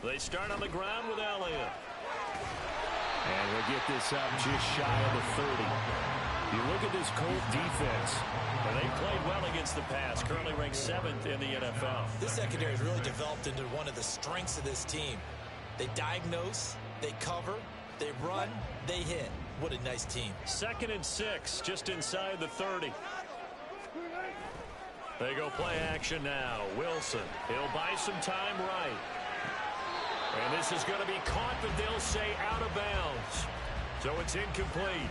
They start on the ground with Elliott. And we'll get this up just shy of the 30. You look at this Colt defense. Well, they played well against the pass. Currently ranked 7th in the NFL. This secondary has really developed into one of the strengths of this team. They diagnose, they cover, they run, they hit. What a nice team. 2nd and 6, just inside the 30. They go play action now. Wilson, he'll buy some time right. And this is going to be caught, but they'll say out of bounds. So it's incomplete.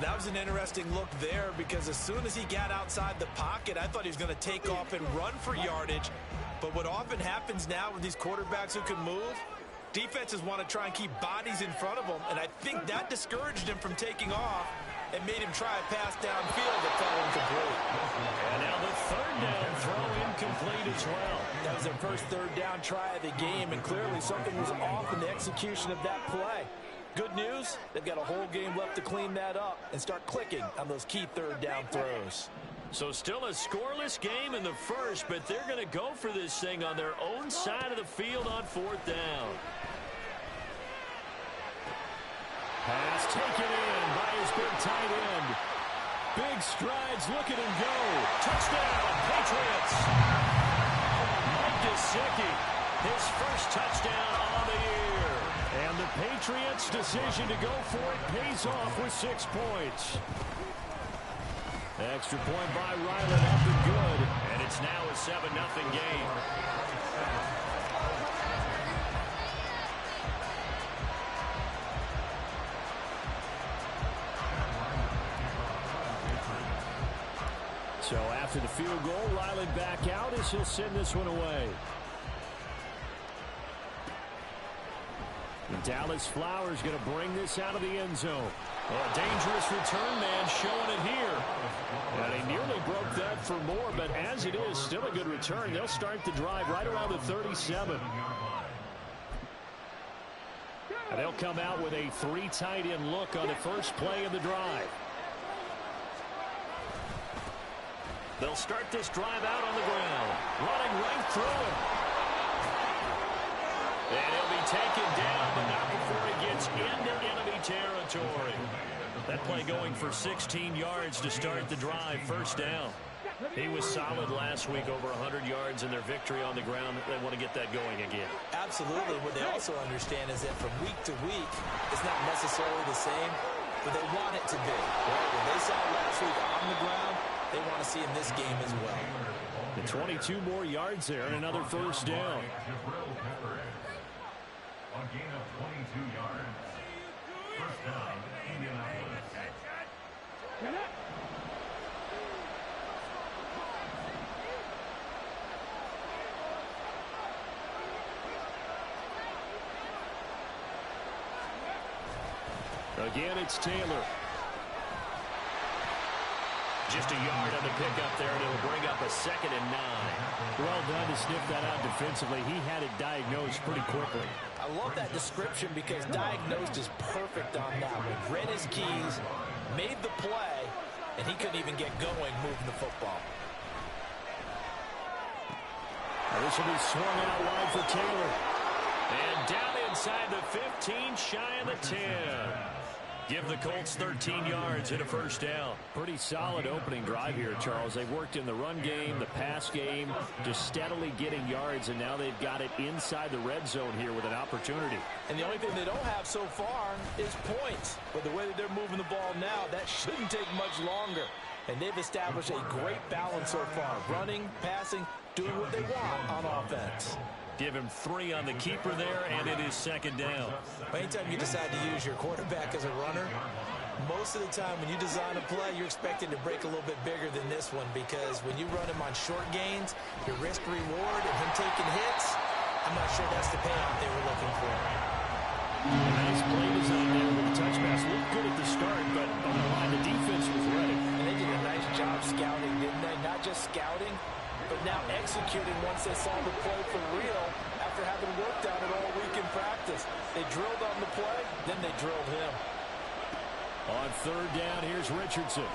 That was an interesting look there because as soon as he got outside the pocket, I thought he was going to take off and run for yardage. But what often happens now with these quarterbacks who can move, defenses want to try and keep bodies in front of them, and I think that discouraged him from taking off and made him try a pass downfield that fell incomplete. And now the 3rd down throw incomplete as well. That was their first 3rd down try of the game, and clearly something was off in the execution of that play. Good news, they've got a whole game left to clean that up and start clicking on those key 3rd down throws. So still a scoreless game in the first, but they're going to go for this thing on their own side of the field on 4th down. Pass taken in by his big tight end. Big strides, look at him go. Touchdown, Patriots. Mike Gesicki, his first touchdown on the year. And the Patriots' decision to go for it pays off with 6 points. Extra point by Ryland, up and good. And it's now a 7-0 game. So after the field goal, Ryland back out as he'll send this one away. And Dallas Flowers going to bring this out of the end zone. Well, a dangerous return man showing it here. And he nearly broke that for more, but as it is, still a good return. They'll start the drive right around the 37. And they'll come out with a 3 tight end look on the first play of the drive. They'll start this drive out on the ground. Running right through him. And he'll be taken down, but not before he gets into enemy territory. That play going for 16 yards to start the drive. First down. He was solid last week, over 100 yards in their victory on the ground. They want to get that going again. Absolutely. What they also understand is that from week to week, it's not necessarily the same, but they want it to be. Right? When they saw it last week on the ground, they want to see in this game as well. And 22 more yards there and another first down. A gain of 22 yards. First down, Indianapolis. Again, it's Taylor. Just a yard on the pickup there, and it'll bring up a 2nd and 9. Well done to sniff that out defensively. He had it diagnosed pretty quickly. I love that description because diagnosed is perfect on that one. Read his keys, made the play, and he couldn't even get going moving the football. This will be swung out wide for Taylor. And down inside the 15, shy of the 10. Give the Colts 13 yards and a first down. Pretty solid opening drive here, Charles. They've worked in the run game, the pass game, just steadily getting yards, and now they've got it inside the red zone here with an opportunity. And the only thing they don't have so far is points. But the way that they're moving the ball now, that shouldn't take much longer. And they've established a great balance so far. Running, passing, doing what they want on offense. Give him 3 on the keeper there, and it is 2nd down. Anytime you decide to use your quarterback as a runner, most of the time when you design a play, you're expected to break a little bit bigger than this one because when you run him on short gains, your risk-reward and him taking hits, I'm not sure that's the payoff they were looking for. Nice play design there with the touch pass. Looked good at the start, but on the line, the defense was ready. And they did a nice job scouting, didn't they? Not just scouting, but now executing once they saw the play for real after having worked on it all week in practice. They drilled on the play, then they drilled him. On 3rd down, here's Richardson.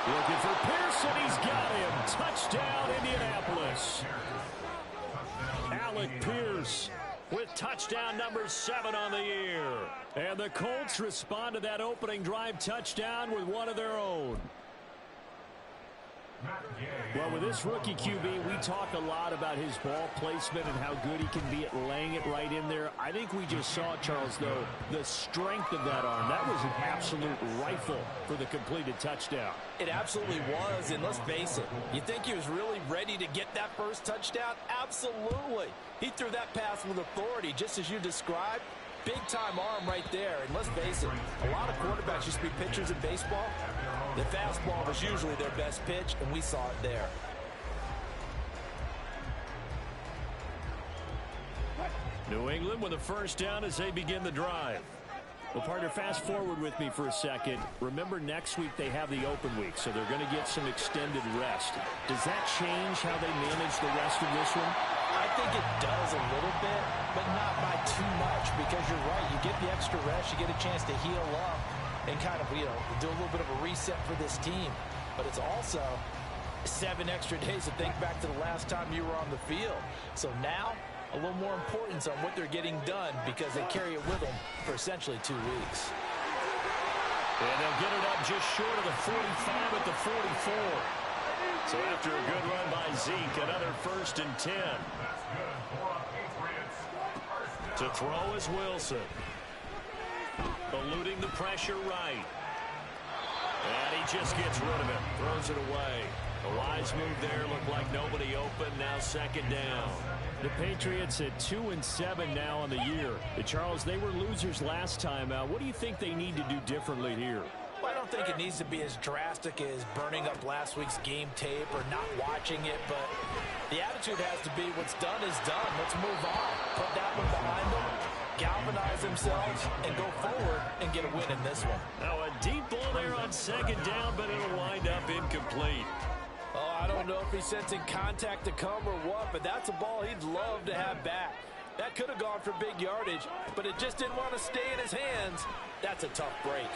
Looking for Pearson. He's got him. Touchdown, Indianapolis. Alec Pierce with touchdown number 7 on the year. And the Colts respond to that opening drive touchdown with one of their own. Well, with this rookie QB, we talk a lot about his ball placement and how good he can be at laying it right in there. I think we just saw, Charles, though, the strength of that arm. That was an absolute rifle for the completed touchdown. It absolutely was, and let's face it, you think he was really ready to get that first touchdown? Absolutely. He threw that pass with authority, just as you described. Big-time arm right there, and let's face it, a lot of quarterbacks used to be pitchers in baseball. The fastball was usually their best pitch, and we saw it there. New England with a first down as they begin the drive. Well, partner, fast forward with me for a second. Remember, next week they have the open week, so they're going to get some extended rest. Does that change how they manage the rest of this one? I think it does a little bit, but not by too much, because you're right. You get the extra rest, you get a chance to heal up and kind of, do a little bit of a reset for this team. But it's also 7 extra days to think back to the last time you were on the field. So now, a little more importance on what they're getting done because they carry it with them for essentially 2 weeks. And they'll get it up just short of the 45 at the 44. So after a good run by Zeke, another 1st and 10. To throw is Wilson. Eluding the pressure right. And he just gets rid of it. Throws it away. A wise move there. Looked like nobody open. Now 2nd down. The Patriots at 2-7 now on the year. Charles, they were losers last time out. What do you think they need to do differently here? Well, I don't think it needs to be as drastic as burning up last week's game tape or not watching it, but the attitude has to be what's done is done. Let's move on. Put that one behind them, galvanize themselves, and go forward and get a win in this one. Now a deep ball there on 2nd down, but it'll wind up incomplete. Oh, I don't know if he's sensing contact to come or what, but that's a ball he'd love to have back. That could have gone for big yardage, but it just didn't want to stay in his hands. That's a tough break.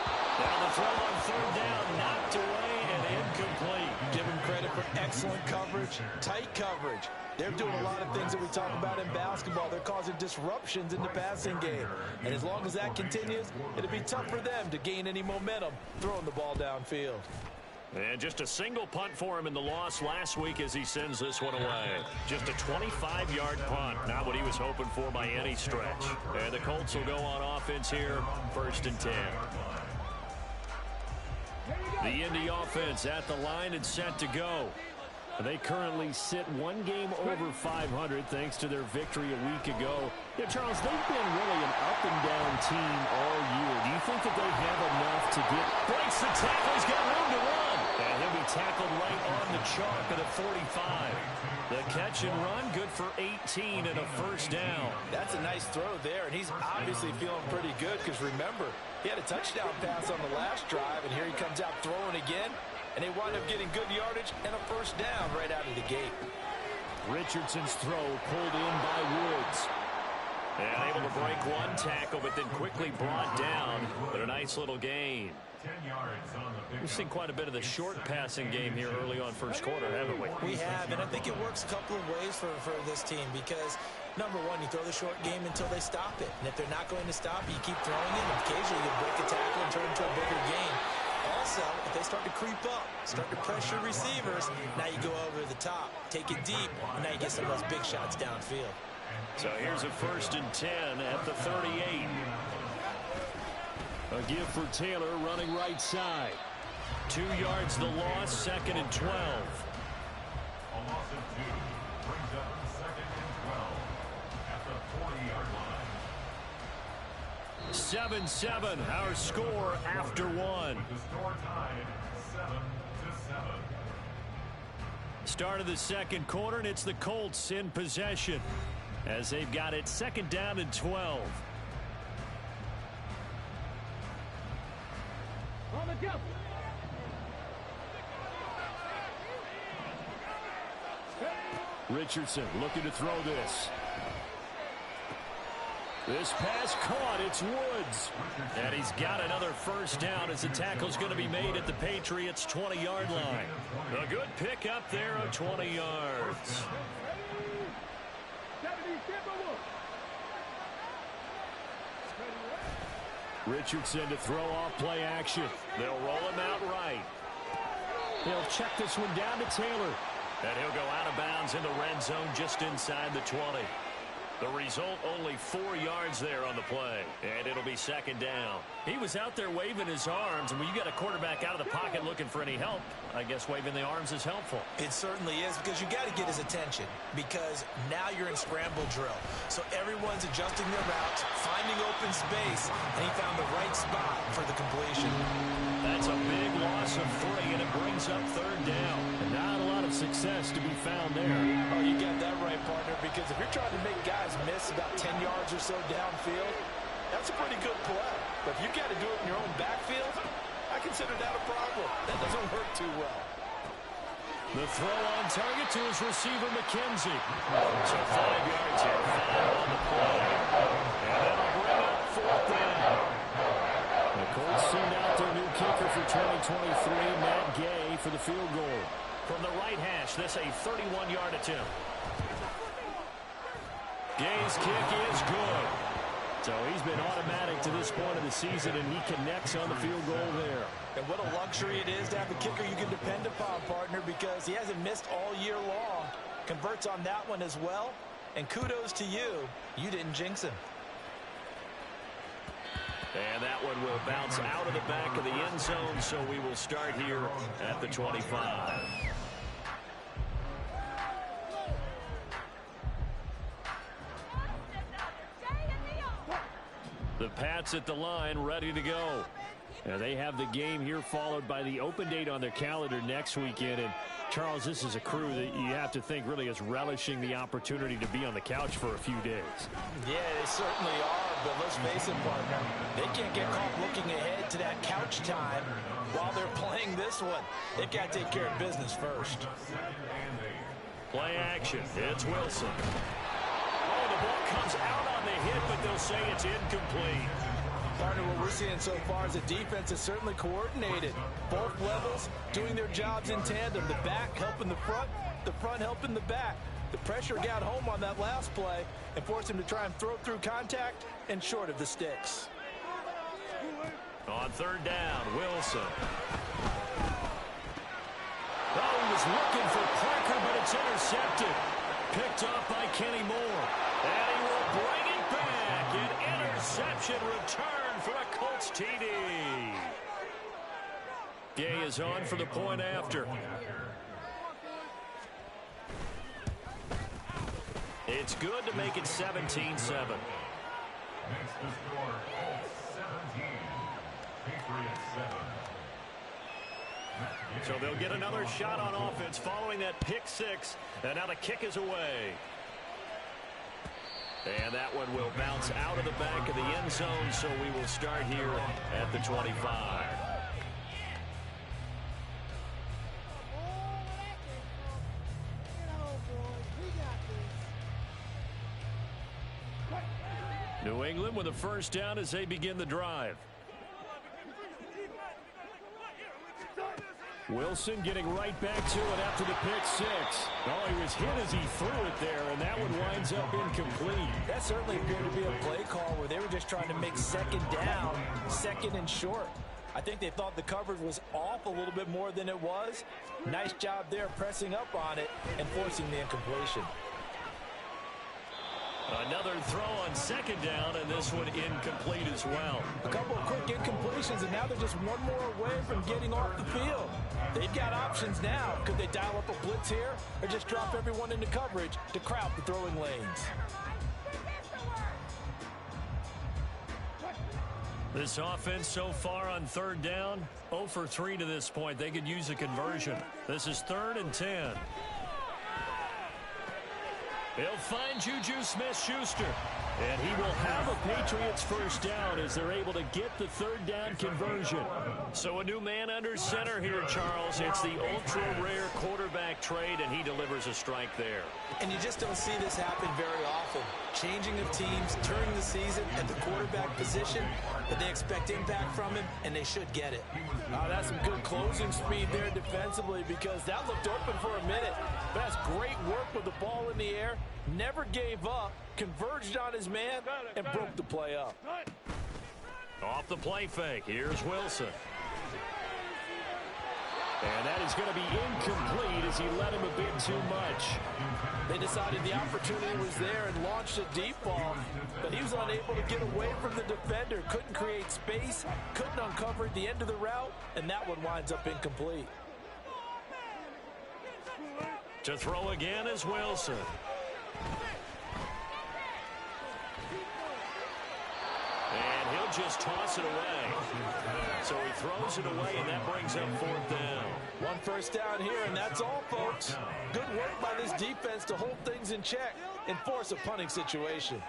Now the throw on 3rd down, knocked away and incomplete. Give him credit for excellent coverage, tight coverage. They're doing a lot of things that we talk about in basketball. They're causing disruptions in the passing game. And as long as that continues, it'll be tough for them to gain any momentum throwing the ball downfield. And just a single punt for him in the loss last week as he sends this one away. Just a 25-yard punt. Not what he was hoping for by any stretch. And the Colts will go on offense here, 1st and 10. The Indy offense at the line and set to go. They currently sit 1 game over 500 thanks to their victory a week ago. Yeah, Charles, they've been really an up-and-down team all year. Do you think that they have enough to get... Breaks the tackle. He's got room to run. And he'll be tackled right on the chalk at the 45. The catch and run, good for 18 and a 1st down. That's a nice throw there, and he's obviously feeling pretty good because, remember, he had a touchdown pass on the last drive, and here he comes out throwing again, and they wind up getting good yardage and a 1st down right out of the gate. Richardson's throw pulled in by Woods. And able to break one tackle, but then quickly brought down. But a nice little gain. 10 yards on the We've seen quite a bit of the short passing game here early on 1st quarter, haven't we? We have, and I think it works a couple of ways for this team because, number one, you throw the short game until they stop it. And if they're not going to stop it, you keep throwing it, and occasionally you break a tackle and turn it into a bigger gain. Also, if they start to creep up, start to pressure receivers, now you go over the top, take it deep, and now you get some of those big shots downfield. So here's a 1st and 10 at the 38. A give for Taylor running right side. 2 yards the loss, 2nd and 12. A loss of 2 brings up 2nd and 12 at the 40-yard line. 7-7, our score after 1. The score tied 7-7. Start of the 2nd quarter, and it's the Colts in possession as they've got it 2nd down and 12. Richardson looking to throw this. This pass caught. It's Woods. And he's got another 1st down as the tackle's going to be made at the Patriots' 20-yard line. A good pick up there of 20 yards. Richardson to throw off play action. They'll roll him out right. They'll check this one down to Taylor. And he'll go out of bounds in the red zone just inside the 20. The result, only 4 yards there on the play. And it'll be second down. He was out there waving his arms, and when you got a quarterback out of the pocket looking for any help, I guess waving the arms is helpful. It certainly is, because you got to get his attention, because now you're in scramble drill. So everyone's adjusting their routes, finding open space, and he found the right spot for the completion. That's a big loss of 3, and it brings up third down. And not a lot of success to be found there. Oh, you got that right, partner, because if you're trying to make guys miss about 10 yards or so downfield, that's a pretty good play. But if you got to do it in your own backfield, I consider that a problem. That doesn't work too well. The throw on target to his receiver, McKenzie. So 5 yards here, 5 on the play. And that'll bring up fourth down. The Colts send out their new kicker for 2023, Matt Gay, for the field goal. From the right hash, this a 31-yard attempt. Gay's kick is good. So he's been automatic to this point of the season, and he connects on the field goal there. And what a luxury it is to have a kicker you can depend upon, partner, because he hasn't missed all year long. Converts on that one as well. And kudos to you. You didn't jinx him. And that one will bounce out of the back of the end zone, so we will start here at the 25. The Pats at the line, ready to go. Now they have the game here followed by the open date on their calendar next weekend. And Charles, this is a crew that you have to think really is relishing the opportunity to be on the couch for a few days. Yeah, they certainly are, but let's face it, partner. They can't get caught looking ahead to that couch time while they're playing this one. They've got to take care of business first. Play action. It's Wilson. Oh, the ball comes out on the hit, but they'll say it's incomplete. Partner, what we're seeing so far is the defense is certainly coordinated. Both levels doing their jobs in tandem. The back helping the front helping the back. The pressure got home on that last play and forced him to try and throw through contact and short of the sticks. On third down, Wilson. Oh, he was looking for Parker, but it's intercepted. Picked off by Kenny Moore. And he will bring it back. An interception return for a Colts TD. Gay is on for the point after. It's good to make it 17-7. Makes the score Colts 17. Patriots 7. So they'll get another shot on offense following that pick six. And now the kick is away. And that one will bounce out of the back of the end zone, so we will start here at the 25. New England with a first down as they begin the drive. Wilson getting right back to it after the pick six. Oh, he was hit as he threw it there, and that one winds up incomplete. That certainly appeared to be a play call where they were just trying to make second down, second and short. I think they thought the coverage was off a little bit more than it was. Nice job there pressing up on it and forcing the incompletion. Another throw on second down, and this one incomplete as well. A couple of quick incompletions, and now they're just one more away from getting off the field. They've got options now. Could they dial up a blitz here or just drop everyone into coverage to crowd the throwing lanes? This offense so far on third down, 0 for 3 to this point. They could use a conversion. This is 3rd and 10. He'll find Juju Smith-Schuster. And he will have a Patriots first down as they're able to get the third down conversion. So a new man under center here, Charles. It's the ultra-rare quarterback trade, and he delivers a strike there. And you just don't see this happen very often. Changing of teams during the season at the quarterback position, but they expect impact from him, and they should get it. That's some good closing speed there defensively, because that looked open for a minute. But that's great work with the ball in the air. Never gave up, converged on his man, and broke the play up. Off the play fake, here's Wilson. And that is going to be incomplete as he let him a bit too much. They decided the opportunity was there and launched a deep ball, but he was unable to get away from the defender. Couldn't create space, couldn't uncover at the end of the route, and that one winds up incomplete. To throw again is Wilson. And he'll just toss it away. So he throws it away, and that brings up 4th down. One first down here, and that's all, folks. Good work by this defense to hold things in check and force a punting situation.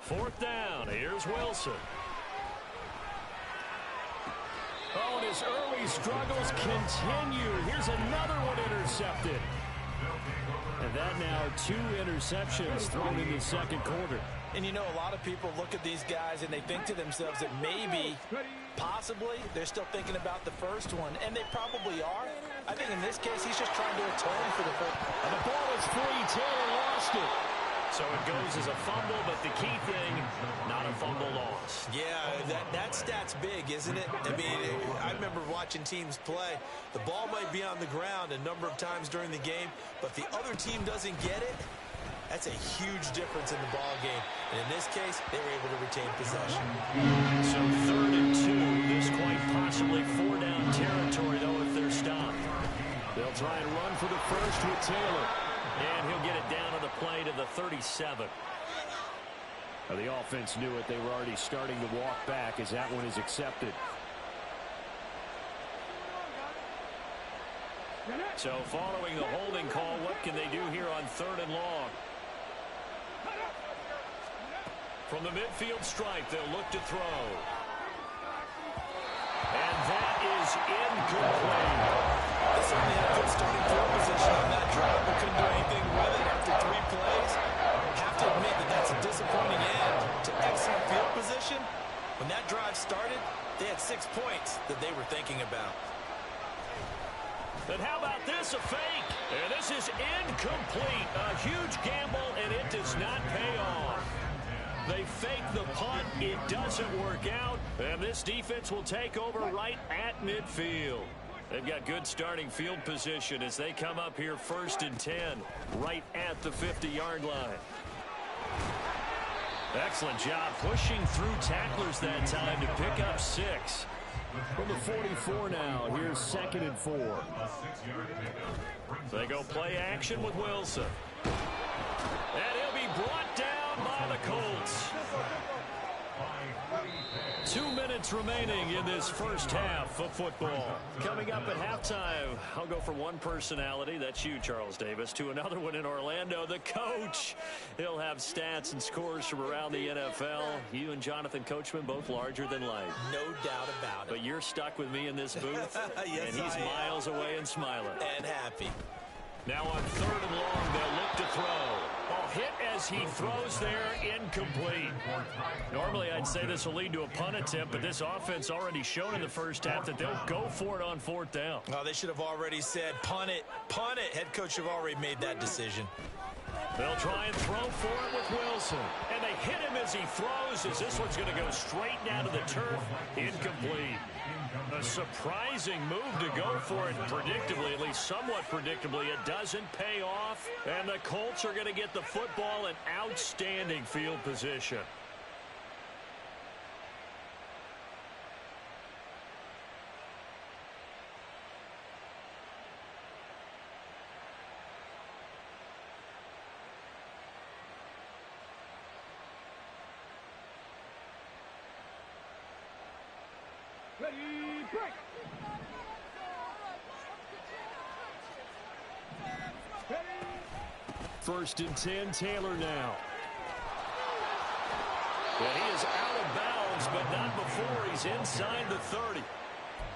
Fourth down, here's Wilson. Oh, and his early struggles continue. Here's another one intercepted. And that now 2 interceptions thrown in the second quarter. And you know, a lot of people look at these guys and they think to themselves that maybe, possibly, they're still thinking about the first one. And they probably are. I think in this case, he's just trying to atone for the first. And the ball is free. Taylor lost it. So it goes as a fumble, but the key thing, not a fumble loss. Yeah, that stat's big, isn't it? I mean, I remember watching teams play. The ball might be on the ground a number of times during the game, but the other team doesn't get it. That's a huge difference in the ball game. And in this case, they were able to retain possession. So 3rd and 2, this quite possibly 4-down territory, though, if they're stopped. They'll try and run for the first with Taylor. And he'll get it down on the play to the 37. Now, the offense knew it. They were already starting to walk back as that one is accepted. So following the holding call, what can they do here on 3rd and long? From the midfield stripe, they'll look to throw. And that is incomplete. They certainly had a good starting field position on that drive, but couldn't do anything with it after 3 plays. Have to admit that that's a disappointing end to excellent field position. When that drive started, they had 6 points that they were thinking about. And how about this, a fake? And this is incomplete. A huge gamble, and it does not pay off. They fake the punt. It doesn't work out. And this defense will take over right at midfield. They've got good starting field position as they come up here 1st and 10, right at the 50-yard line. Excellent job pushing through tacklers that time to pick up 6. From the 44 now, here's 2nd and 4. They go play action with Wilson. And he'll be brought down by the Colts. 2 minutes remaining in this first half of football. Coming up at halftime, I'll go from one personality, that's you, Charles Davis, to another one in Orlando, the coach. He'll have stats and scores from around the NFL. You and Jonathan Coachman, both larger than life. No doubt about it. But you're stuck with me in this booth, yes, and he's miles away and smiling. And happy. Now on 3rd and long, they'll look to throw. Oh, hit as he throws there, incomplete. Normally, I'd say this will lead to a punt attempt, but this offense already shown in the first half that they'll go for it on 4th down. Oh, they should have already said, punt it, punt it. Head coach have already made that decision. They'll try and throw for it with Wilson. And they hit him as he throws, as this one's going to go straight down to the turf. Incomplete. A surprising move to go for it predictably, at least somewhat predictably. It doesn't pay off, and the Colts are going to get the football in outstanding field position. Ready, break. 1st and 10, Taylor now. And he is out of bounds, but not before he's inside the 30.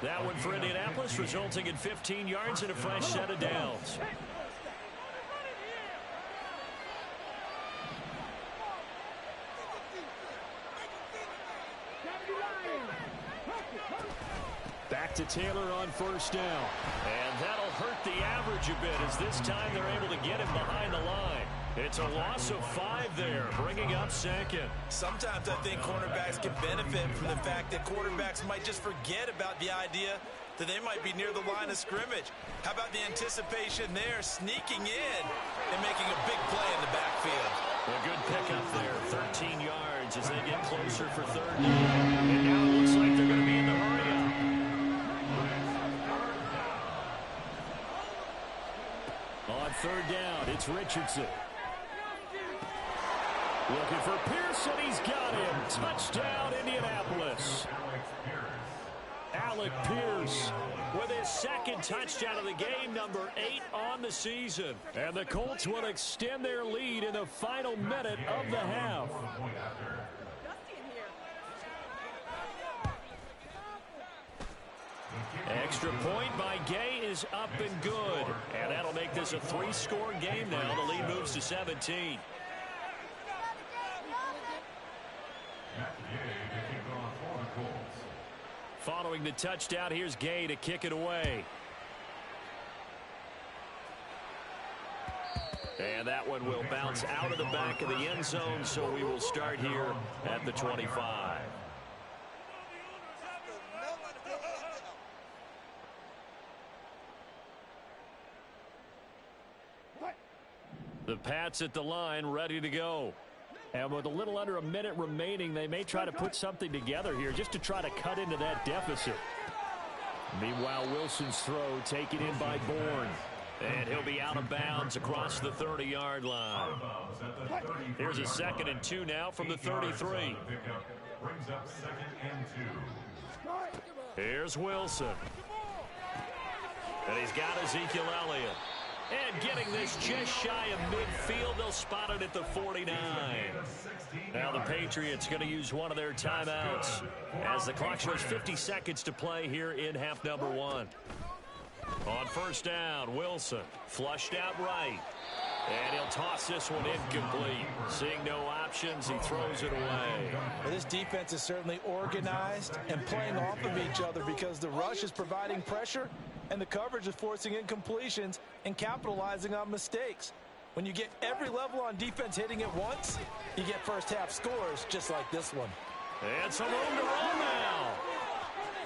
That one for Indianapolis, resulting in 15 yards and a fresh set of downs. back to Taylor on first down. And that'll hurt the average a bit as this time they're able to get him behind the line. It's a loss of 5 there, bringing up second. Sometimes I think cornerbacks can benefit from the fact that quarterbacks might just forget about the idea that they might be near the line of scrimmage. How about the anticipation there, sneaking in and making a big play in the backfield? A good pickup there, 13 yards as they get closer for third down. And now it looks like they're going to be in the hurry up. On third down, it's Richardson. Looking for Pearson. He's got him. Touchdown, Indianapolis. Alec Pierce with his second touchdown of the game, number 8 on the season. And the Colts will extend their lead in the final minute of the half. Extra point by Gay is up and good. And that'll make this a 3-score game now. The lead moves to 17. Following the touchdown, here's Gay to kick it away. And that one will bounce out of the back of the end zone, so we will start here at the 25. The Pats at the line, ready to go. And with a little under a minute remaining, they may try to put something together here just to try to cut into that deficit. Meanwhile, Wilson's throw taken in by Bourne. And he'll be out of bounds across the 30-yard line. Here's a 2nd and 2 now from the 33. Here's Wilson. And he's got Ezekiel Elliott. And getting this just shy of midfield, they'll spot it at the 49. Now the Patriots going to use one of their timeouts as the clock shows 50 seconds to play here in half number 1. On first down, Wilson flushed out right. And he'll toss this one incomplete. Seeing no options, he throws it away. Well, this defense is certainly organized and playing off of each other because the rush is providing pressure and the coverage is forcing incompletions and capitalizing on mistakes. When you get every level on defense hitting at once, you get first half scores just like this one. And some room to run now.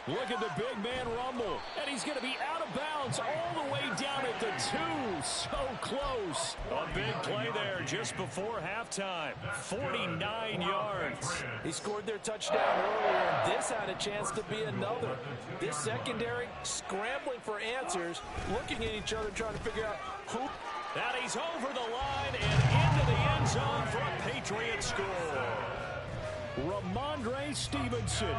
Look at the big man rumble. And he's going to be out of bounds all the way down at the 2. So close. A big play there just before halftime. 49 yards. He scored their touchdown earlier, and this had a chance to be another. This secondary scrambling for answers, looking at each other, trying to figure out who. And he's over the line and into the end zone for a Patriot score. Ramondre Stevenson.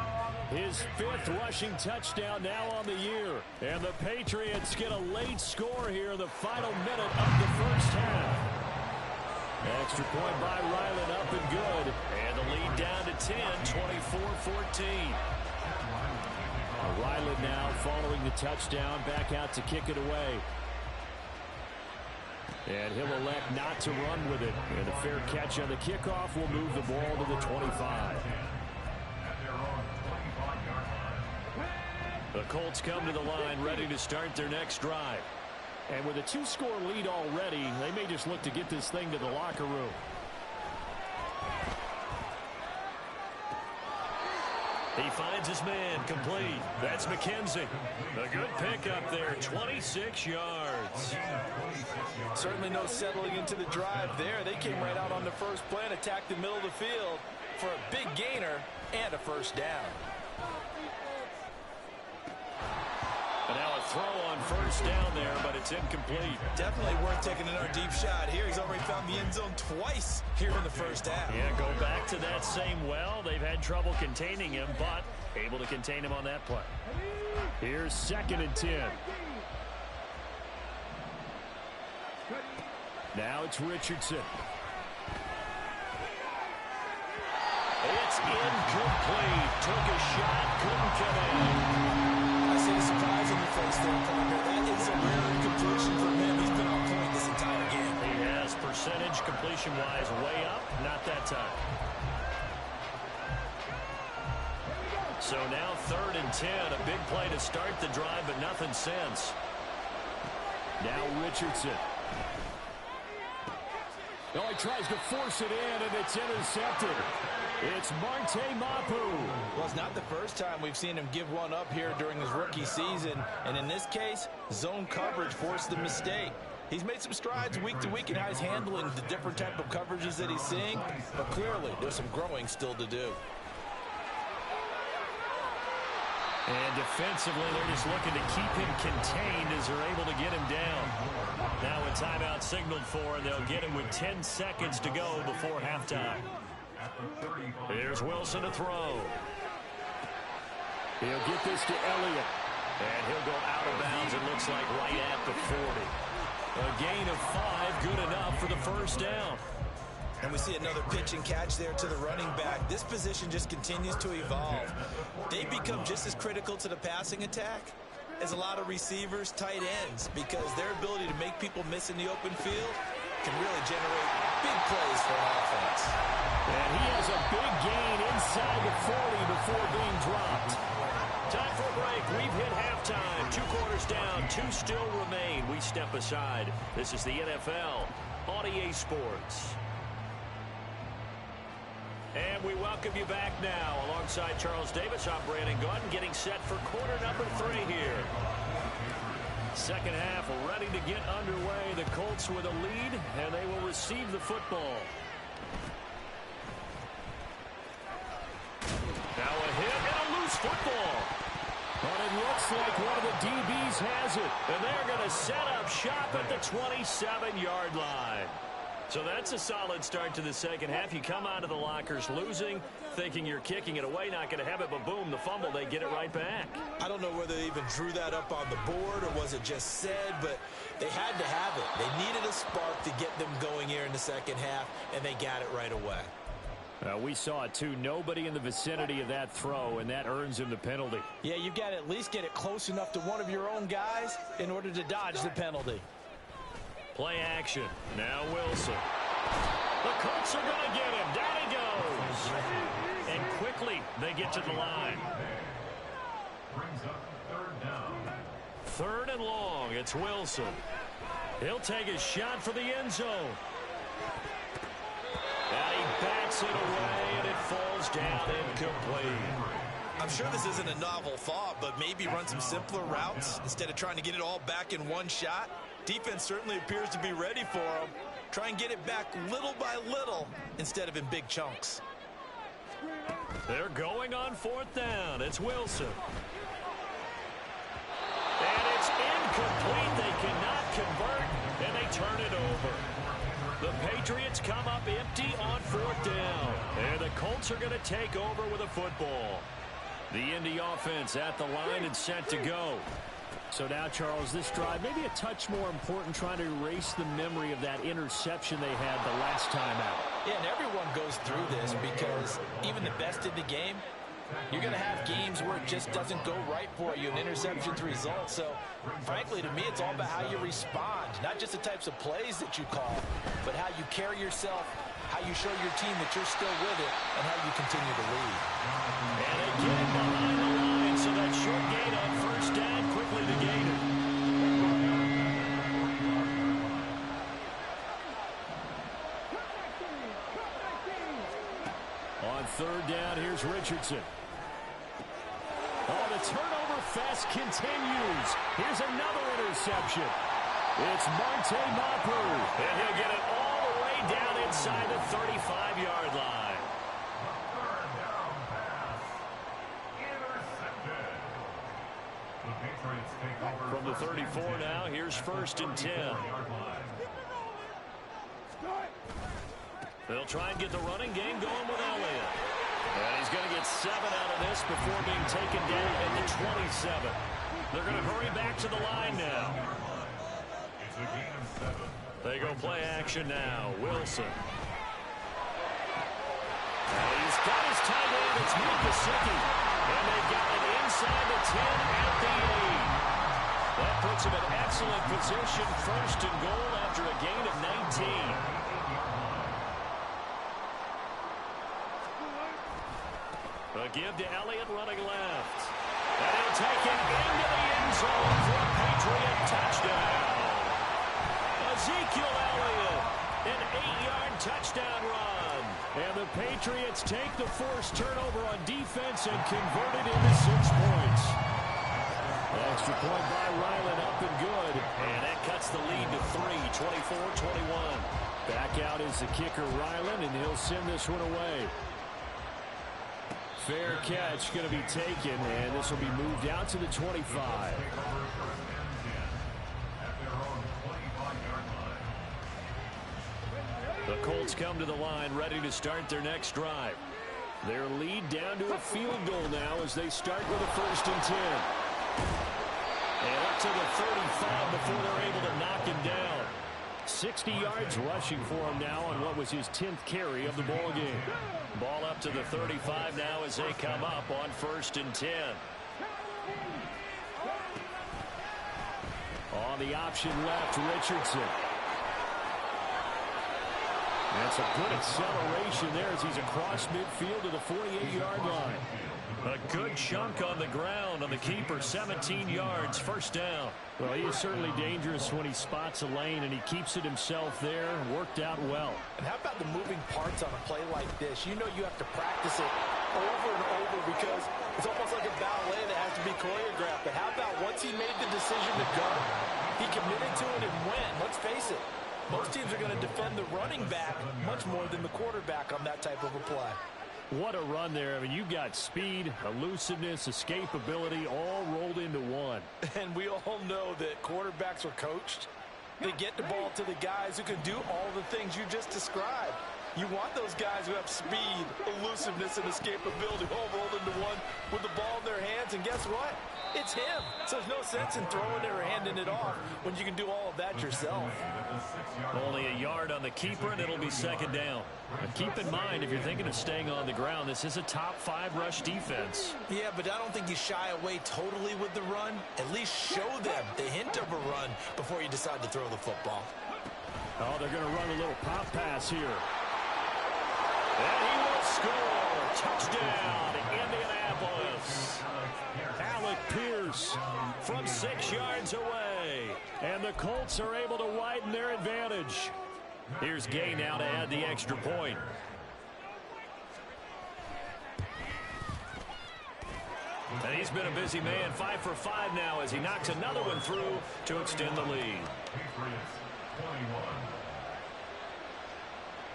His 5th rushing touchdown now on the year. And the Patriots get a late score here in the final minute of the first half. Extra point by Ryland, up and good. And the lead down to 10, 24-14. Ryland now following the touchdown, back out to kick it away. And he'll elect not to run with it. And a fair catch on the kickoff will move the ball to the 25. The Colts come to the line ready to start their next drive. And with a 2-score lead already, they may just look to get this thing to the locker room. He finds his man complete. That's McKenzie. A good pickup there, 26 yards. Certainly no settling into the drive there. They came right out on the first play and attacked the middle of the field for a big gainer and a first down. And now a throw on first down there, but it's incomplete. Definitely worth taking another deep shot here. He's already found the end zone twice here in the first half. Yeah, go back to that same well. They've had trouble containing him, but able to contain him on that play. Here's 2nd and 10. Now it's Richardson. It's incomplete. Took a shot, couldn't connect. I see the surprise in your face there, partner. That is a rare completion for him. He's been on point this entire game. He has percentage completion-wise way up. Not that time. So now 3rd and 10. A big play to start the drive, but nothing since. Now Richardson. Oh, he tries to force it in, and it's intercepted. It's Marte Mapu. Well, it's not the first time we've seen him give one up here during his rookie season. And in this case, zone coverage forced the mistake. He's made some strides week to week in how he's handling the different type of coverages that he's seeing. But clearly, there's some growing still to do. And defensively, they're just looking to keep him contained as they're able to get him down. Now a timeout signaled for, and they'll get him with 10 seconds to go before halftime. Here's Wilson to throw. He'll get this to Elliott. And he'll go out of bounds, it looks like, right at the 40. A gain of 5, good enough for the first down. And we see another pitch and catch there to the running back. This position just continues to evolve. They become just as critical to the passing attack as a lot of receivers, tight ends, because their ability to make people miss in the open field can really generate big plays for an offense. And he has a big gain inside the 40 before being dropped. Time for a break. We've hit halftime. 2 quarters down, 2 still remain. We step aside. This is the NFL on EA Sports. And we welcome you back now. Alongside Charles Davis, I'm Brandon Gordon, getting set for quarter number 3 here. Second half ready to get underway. The Colts with a lead, and they will receive the football. Now a hit and a loose football. But it looks like one of the DBs has it. And they're going to set up shop at the 27-yard line. So that's a solid start to the second half. You come out of the lockers losing, thinking you're kicking it away, not going to have it, but boom, the fumble, they get it right back. I don't know whether they even drew that up on the board or was it just said, but they had to have it. They needed a spark to get them going here in the second half, and they got it right away. We saw it, too. Nobody in the vicinity of that throw, and that earns him the penalty. Yeah, you've got to at least get it close enough to one of your own guys in order to dodge the penalty. Play action. Now Wilson. The Colts are going to get him. Down he goes. And quickly they get to the line. Brings up 3rd down. 3rd and long. It's Wilson. He'll take a shot for the end zone. And he bats it away, and it falls down incomplete. I'm sure this isn't a novel thought, but maybe run some simpler routes instead of trying to get it all back in one shot. Defense certainly appears to be ready for him. Try and get it back little by little instead of in big chunks. They're going on 4th down. It's Wilson. And it's incomplete. They cannot convert, and they turn it over. The Patriots come up empty on 4th down. And the Colts are going to take over with a football. The Indy offense at the line and set to go. So now, Charles, this drive maybe a touch more important, trying to erase the memory of that interception they had the last time out. Yeah, and everyone goes through this because even the best in the game, you're going to have games where it just doesn't go right for you, and interceptions result. So, frankly, to me, it's all about how you respond, not just the types of plays that you call, but how you carry yourself, how you show your team that you're still with it, and how you continue to lead. And they get it behind the line, so that short gain on 1st down quickly negated. On 3rd down, here's Richardson. Oh, the turnover fest continues. Here's another interception. It's Marte Mapu. And he'll get it all the way down inside the 35-yard line. 3rd down pass. Intercepted. The Patriots take over. From the 34 now, here's 1st and 10. They'll try and get the running game going with Elliott. And he's going to get 7 out of this before being taken down at the 27. They're going to hurry back to the line now. It's a gain of 7. They go play action now. Wilson. And he's got his tight end. It's Mukasicki. And they've got it inside the 10 at the 8. That puts him in excellent position. 1st and goal after a gain of 19. A give to Elliott running left. And he'll take it into the end zone for a Patriot touchdown. Ezekiel Elliott, an 8-yard touchdown run. And the Patriots take the forced turnover on defense and convert it into 6 points. Extra point by Ryland, up and good. And that cuts the lead to 3, 24-21. Back out is the kicker, Ryland, and he'll send this one away. Fair catch going to be taken, and this will be moved out to the 25. The Colts come to the line, ready to start their next drive. Their lead down to a field goal now as they start with a 1st and 10. And up to the 35 before they're able to knock him down. 60 yards rushing for him now on what was his 10th carry of the ball game. Ball up to the 35 now as they come up on 1st and 10. On the option left, Richardson. That's a good acceleration there as he's across midfield to the 48-yard line. A good chunk on the ground on the keeper, 17 yards, 1st down. Well, he is certainly dangerous when he spots a lane, and he keeps it himself there. Worked out well. And how about the moving parts on a play like this? You know you have to practice it over and over because it's almost like a ballet that has to be choreographed. But how about once he made the decision to go, he committed to it and went. Let's face it, most teams are going to defend the running back much more than the quarterback on that type of a play. What a run there. I mean, you've got speed, elusiveness, escapability all rolled into one. And we all know that quarterbacks are coached. They get the ball to the guys who can do all the things you just described. You want those guys who have speed, elusiveness, and escapability all rolled into one with the ball in their hands. And guess what? It's him. So there's no sense in throwing it or handing it off when you can do all of that yourself. Only a yard on the keeper, and it'll be 2nd down. And keep in mind, if you're thinking of staying on the ground, this is a top 5 rush defense. Yeah, but I don't think you shy away totally with the run. At least show them the hint of a run before you decide to throw the football. Oh, they're going to run a little pop pass here. And he will score. Touchdown, Indianapolis. Alec Pierce From 6 yards away. And the Colts are able to widen their advantage. Here's Gay now to add the extra point. And he's been a busy man, 5 for 5 now as he knocks another one through to extend the lead.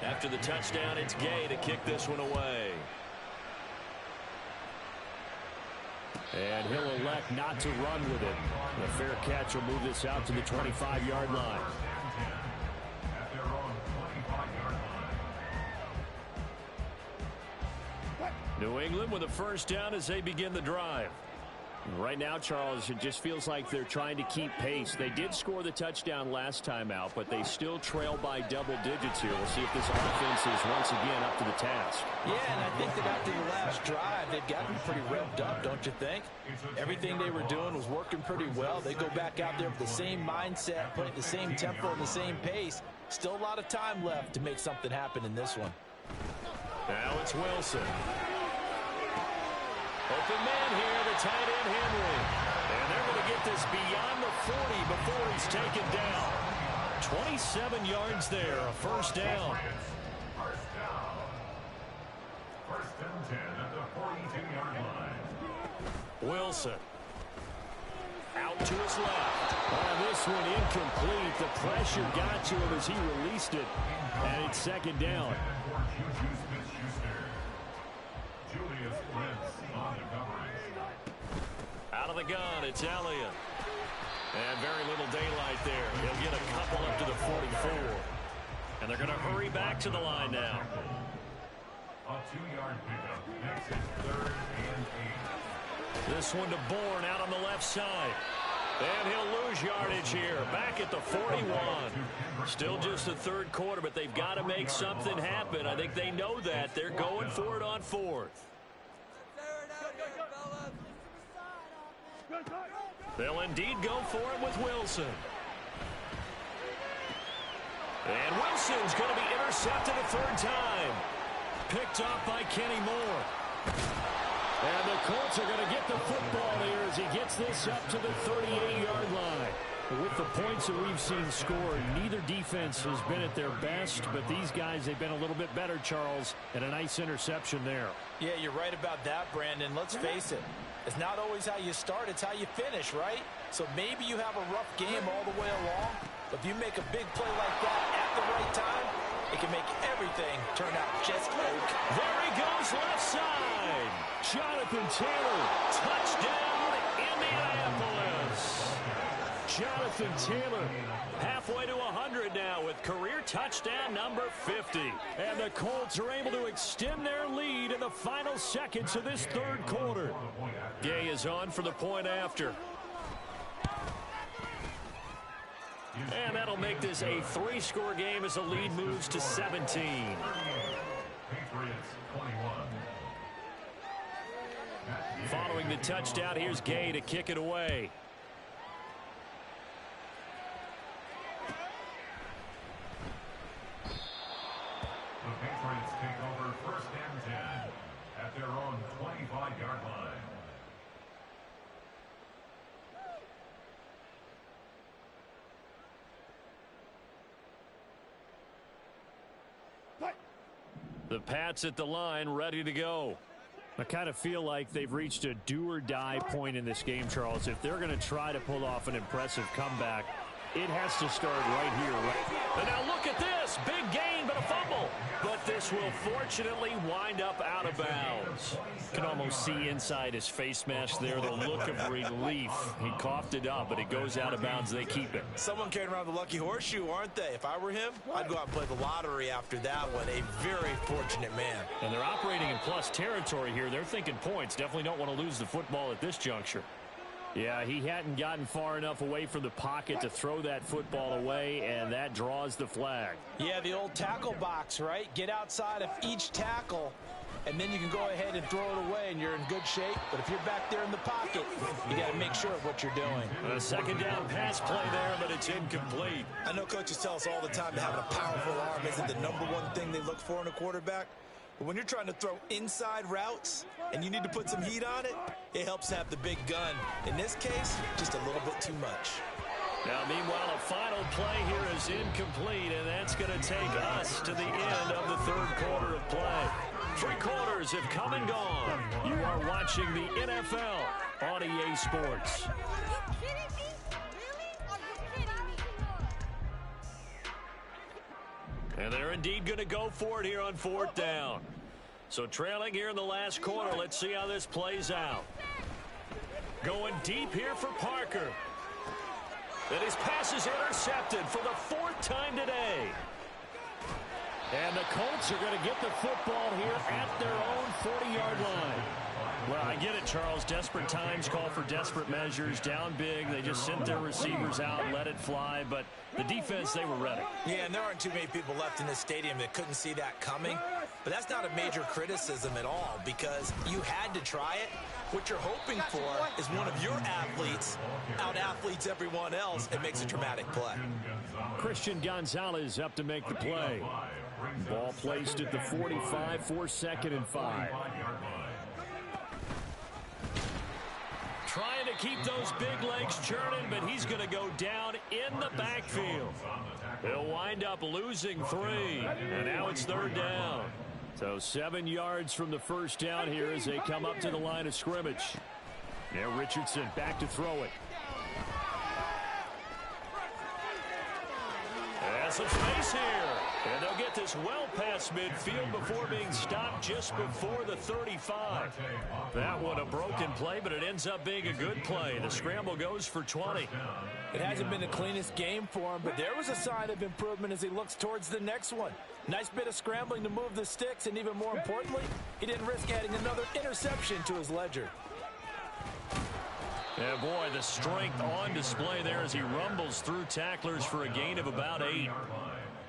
After the touchdown, it's Gay to kick this one away. And he'll elect not to run with it. The fair catch will move this out to the 25-yard line. New England with a 1st down as they begin the drive. Right now, Charles, it just feels like they're trying to keep pace. They did score the touchdown last time out, but they still trail by double digits here. We'll see if this offense is once again up to the task. Yeah, and I think that after the last drive, they've gotten pretty revved up, don't you think? Everything they were doing was working pretty well. They go back out there with the same mindset, playing the same tempo and the same pace. Still a lot of time left to make something happen in this one. Now it's Wilson. Open man here, the tight end Henry. And they're going to get this beyond the 40 before he's taken down. 27 yards there, a 1st down. 1st and 10 at the 42-yard line. Wilson. Out to his left. This one incomplete. The pressure got to him as he released it. And it's 2nd down. Out of the gun, it's Elliott. And very little daylight there. He'll get a couple up to the 44. And they're going to hurry back to the line now. A 2-yard pickup. Next is 3rd and 8. This one to Bourne out on the left side. And he'll lose yardage here. Back at the 41. Still just the 3rd quarter, but they've got to make something happen. I think they know that. They're going for it on 4th. They'll indeed go for it with Wilson. And Wilson's going to be intercepted a 3rd time. Picked off by Kenny Moore. And the Colts are going to get the football here as he gets this up to the 38-yard line. With the points that we've seen scored, neither defense has been at their best, but these guys, they've been a little bit better, Charles, and a nice interception there. Yeah, you're right about that, Brandon. Let's face it. It's not always how you start, it's how you finish, right? So maybe you have a rough game all the way along, but if you make a big play like that at the right time, it can make everything turn out just oak. There he goes, left side. Jonathan Taylor, touchdown, Indianapolis. Jonathan Taylor, halfway to 100 now with career touchdown number 50. And the Colts are able to extend their lead in the final seconds of this third quarter. Gay is on for the point after. And that'll make this a 3-score game as the lead moves to 17. Patriots 21. Following the touchdown, here's Gay to kick it away. The Patriots take over 1st and 10 at their own 25-yard line. The Pats at the line, ready to go. I kind of feel like they've reached a do-or-die point in this game, Charles. If they're going to try to pull off an impressive comeback, it has to start right here. And now look at this. Big gain, but a fumble. But this will fortunately wind up out of bounds. You can almost see inside his face mask there the look of relief. He coughed it up, but it goes out of bounds. They keep it. Someone carrying around the lucky horseshoe, aren't they? If I were him, I'd go out and play the lottery after that one. A very fortunate man. And they're operating in plus territory here. They're thinking points. Definitely don't want to lose the football at this juncture. Yeah, he hadn't gotten far enough away from the pocket to throw that football away, and that draws the flag. Yeah, the old tackle box, right? Get outside of each tackle, and then you can go ahead and throw it away, and you're in good shape. But if you're back there in the pocket, you got to make sure of what you're doing. A second down pass play there, but it's incomplete. I know coaches tell us all the time that having a powerful arm isn't the #1 thing they look for in a quarterback. But when you're trying to throw inside routes and you need to put some heat on it, it helps have the big gun. In this case, just a little bit too much. Now, meanwhile, a final play here is incomplete, and that's going to take us to the end of the third quarter of play. 3 quarters have come and gone. You are watching the NFL on EA Sports. Are you kidding me? Really? Are you kidding me? And they're indeed going to go for it here on 4th down. So trailing here in the last quarter, let's see how this plays out. Going deep here for Parker. And his pass is intercepted for the 4th time today. And the Colts are going to get the football here at their own 40-yard line. Well, I get it, Charles. Desperate times call for desperate measures. Down big. They just sent their receivers out, let it fly. But the defense, they were ready. Yeah, and there aren't too many people left in this stadium that couldn't see that coming. But that's not a major criticism at all because you had to try it. What you're hoping for is one of your athletes out-athletes everyone else and makes a dramatic play. Christian Gonzalez up to make the play. Ball placed at the 45 for 2nd and 5. Trying to keep those big legs churning, but he's going to go down in the backfield. He'll wind up losing 3, and now it's 3rd down. So 7 yards from the first down here as they come up to the line of scrimmage. Now Richardson back to throw it. Has some space here. And they'll get this well past midfield before being stopped just before the 35. That one a broken play, but it ends up being a good play. The scramble goes for 20. It hasn't been the cleanest game for him, but there was a sign of improvement as he looks towards the next one. Nice bit of scrambling to move the sticks, and even more importantly, he didn't risk adding another interception to his ledger. Yeah, boy, the strength on display there as he rumbles through tacklers for a gain of about 8.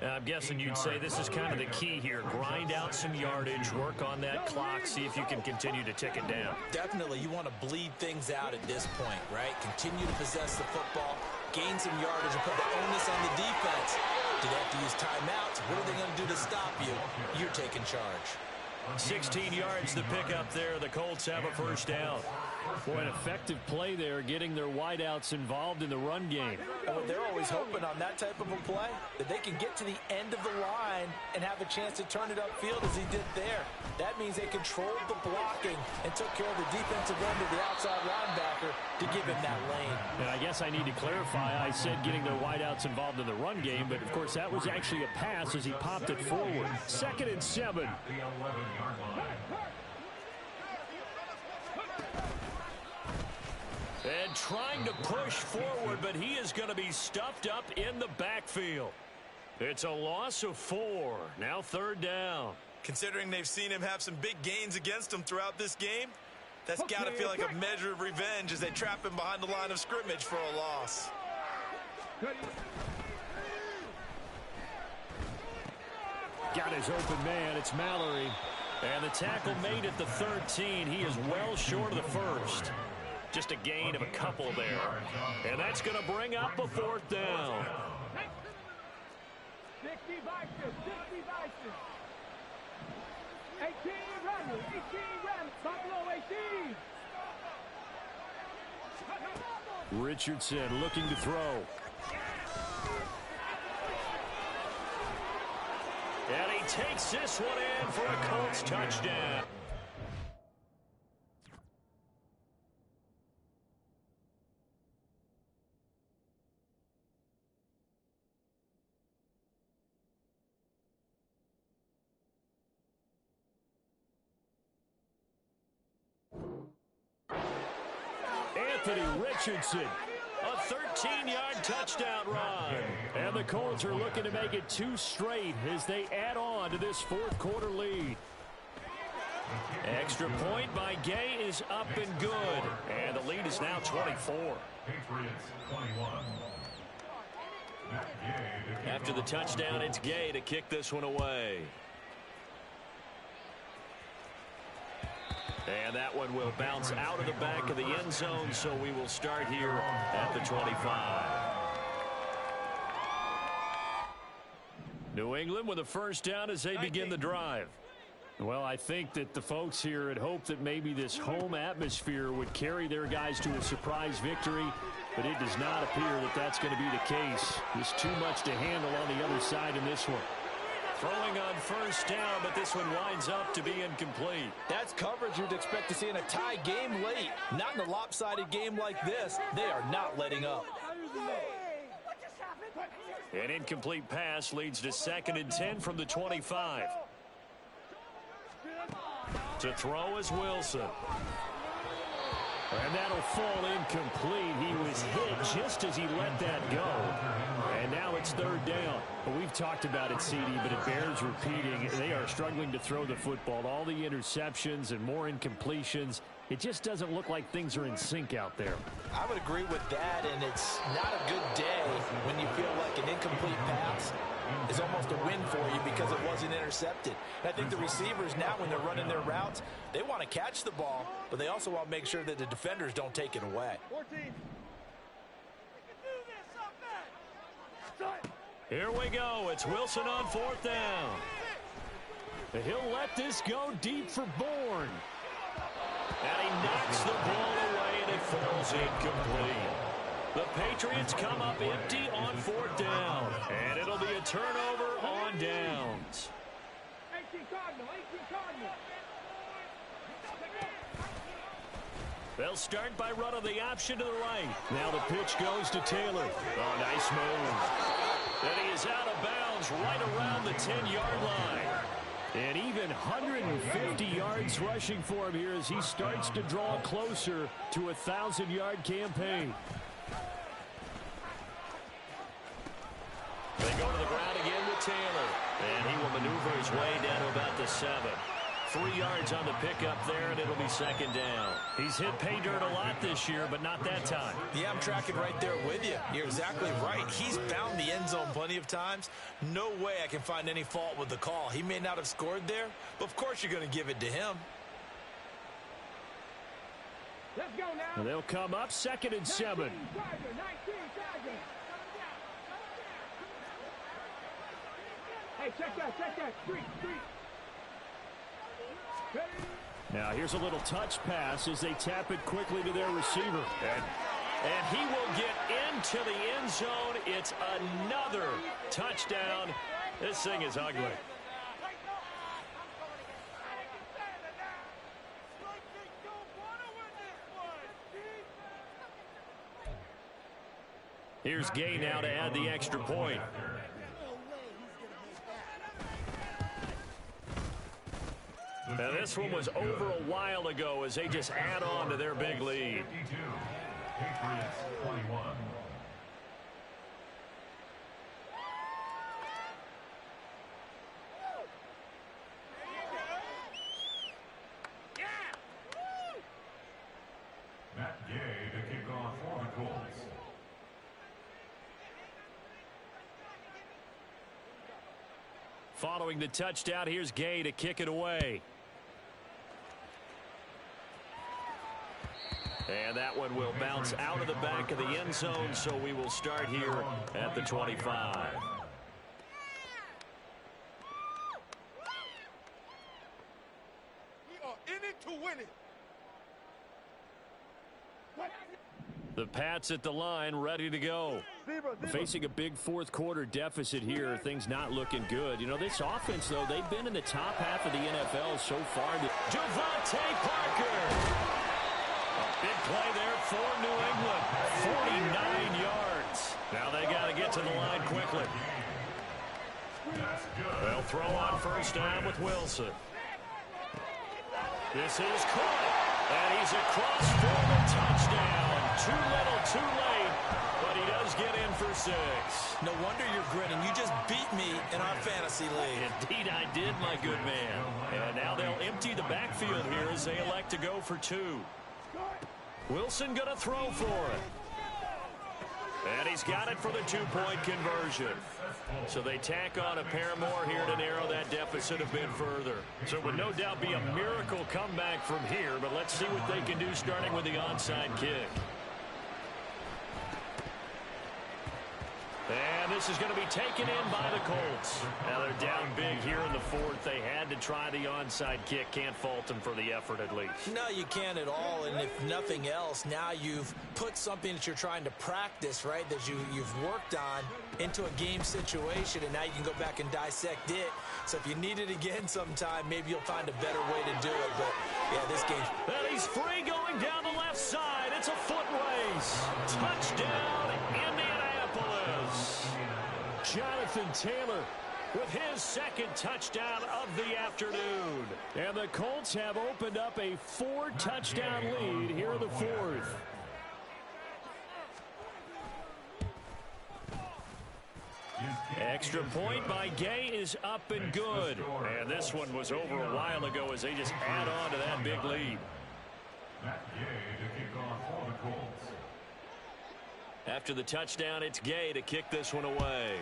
I'm guessing you'd say this is kind of the key here. Grind out some yardage, work on that clock, see if you can continue to tick it down. Definitely, you want to bleed things out at this point, right? Continue to possess the football, gain some yardage, and put the onus on the defense. Do they have to use timeouts? What are they going to do to stop you? You're taking charge. 16 yards to pick up there. The Colts have a first down. Boy, an effective play there, getting their wideouts involved in the run game. They're always hoping on that type of a play that they can get to the end of the line and have a chance to turn it upfield as he did there. That means they controlled the blocking and took care of the defensive end of the outside linebacker to give him that lane. And I guess I need to clarify, I said getting their wideouts involved in the run game, but of course that was actually a pass as he popped it forward. 2nd and 7. The 11-yard line. And trying to push forward, but he is going to be stuffed up in the backfield. It's a loss of 4. Now 3rd down. Considering they've seen him have some big gains against them throughout this game, that's got to feel like a measure of revenge as they trap him behind the line of scrimmage for a loss. Got his open man. It's Mallory. And the tackle made at the 13. He is well short of the first. Just a gain of a couple there. And that's going to bring up a 4th down. 60 Vikings, 60 Vikings. 18 Rams, 18 Rams, Buffalo 18. Richardson looking to throw. And he takes this one in for a Colts touchdown. Richardson, a 13-yard touchdown run. And the Colts are looking to make it 2 straight as they add on to this 4th quarter lead. Extra point by Gay is up and good. And the lead is now 24. Patriots 21. After the touchdown, it's Gay to kick this one away. And that one will bounce out of the back of the end zone, so we will start here at the 25. New England with a first down as they begin the drive. Well, I think that the folks here had hoped that maybe this home atmosphere would carry their guys to a surprise victory, but it does not appear that that's going to be the case. There's too much to handle on the other side in this one. Throwing on first down, but this one winds up to be incomplete. That's coverage you'd expect to see in a tie game late. Not in a lopsided game like this. They are not letting up. An incomplete pass leads to 2nd and 10 from the 25. To throw is Wilson. And that'll fall incomplete. He was hit just as he let that go. And now it's 3rd down. Well, we've talked about it, CD, but it bears repeating. They are struggling to throw the football. All the interceptions and more incompletions. It just doesn't look like things are in sync out there. I would agree with that, and it's not a good day when you feel like an incomplete pass is almost a win for you because it wasn't intercepted. And I think the receivers now, when they're running their routes, they want to catch the ball, but they also want to make sure that the defenders don't take it away. 14. Here we go. It's Wilson on 4th down. He'll let this go deep for Bourne. And he knocks the ball away, and it falls incomplete. The Patriots come up empty on 4th down. And it'll be a turnover on downs. 18 Cardinal, 18 Cardinal. They'll start by running the option to the right. Now the pitch goes to Taylor. Oh, nice move. And he is out of bounds right around the 10-yard line. And even 150 yards rushing for him here as he starts to draw closer to a 1,000-yard campaign. They go to the ground again with Taylor. And he will maneuver his way down to about the 7. 3 yards on the pickup there, and it'll be 2nd down. He's hit pay dirt a lot this year, but not that time. Yeah, I'm tracking right there with you. You're exactly right. He's found the end zone plenty of times. No way I can find any fault with the call. He may not have scored there, but of course you're going to give it to him. Let's go now. And they'll come up 2nd and 7. 19 Tiger. Hey, check that. Street. Now here's a little touch pass as they tap it quickly to their receiver. And he will get into the end zone. It's another touchdown. This thing is ugly. Here's Gay now to add the extra point. Now this one was over a while ago as they just add on to their big lead. Patriots 21. Matt Gay to kick off for the Colts. Following the touchdown, here's Gay to kick it away. And that one will bounce out of the back of the end zone, so we will start here at the 25. We are in it to win it. The Pats at the line, ready to go. Facing a big fourth quarter deficit here, things not looking good. You know, this offense, though, they've been in the top half of the NFL so far. Javante Parker. A big play there for New England. 49 yards. Now they got to get to the line quickly. They'll throw on first down with Wilson. This is caught. And he's across for the touchdown. Too little, too late, but he does get in for 6. No wonder you're grinning. You just beat me in our fantasy league. Indeed, I did, my good man. And now they'll empty the backfield here as they elect to go for 2. Wilson going to throw for it. And he's got it for the 2-point conversion. So they tack on a pair more here to narrow that deficit a bit further. So it would no doubt be a miracle comeback from here, but let's see what they can do starting with the onside kick. And this is going to be taken in by the Colts. Now they're down big here in the fourth. They had to try the onside kick. Can't fault them for the effort at least. No, you can't at all. And if nothing else, now you've put something that you're trying to practice, right, that you've worked on into a game situation, and now you can go back and dissect it. So if you need it again sometime, maybe you'll find a better way to do it. But, yeah, this game. And he's free going down the left side. It's a foot race. Touchdown, Indianapolis. Jonathan Taylor with his second touchdown of the afternoon. And the Colts have opened up a 4-touchdown lead here in the fourth. Extra point by Gay is up and good. And this one was over a while ago as they just add on to that big lead. Matt Gay to kick off for the Colts. After the touchdown, it's Gay to kick this one away.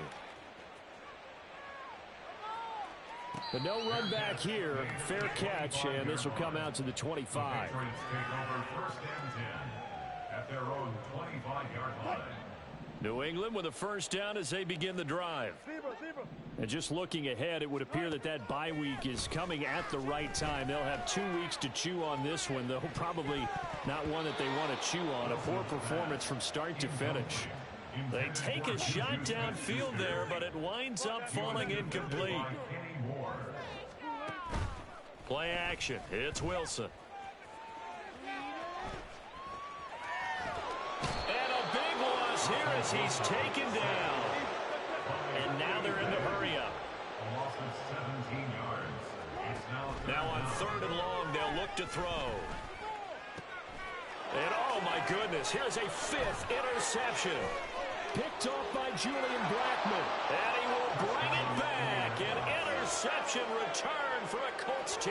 But no run back here. Fair catch, and this will come out to the 25. Patriots take over first and 10 at their own 25-yard line. New England with a first down as they begin the drive. And just looking ahead, it would appear that that bye week is coming at the right time. They'll have 2 weeks to chew on this one, though probably not one that they want to chew on. A poor performance from start to finish. They take a shot downfield there, but it winds up falling incomplete. Play action. It's Wilson. And a big loss here as he's taken down. And now they're in the hurry-up. A loss of 17 yards. It's Now on 3rd and long, they'll look to throw. And oh my goodness, here's a 5th interception. Picked off by Julian Blackman. And he will bring it back. An interception return for a Colts team.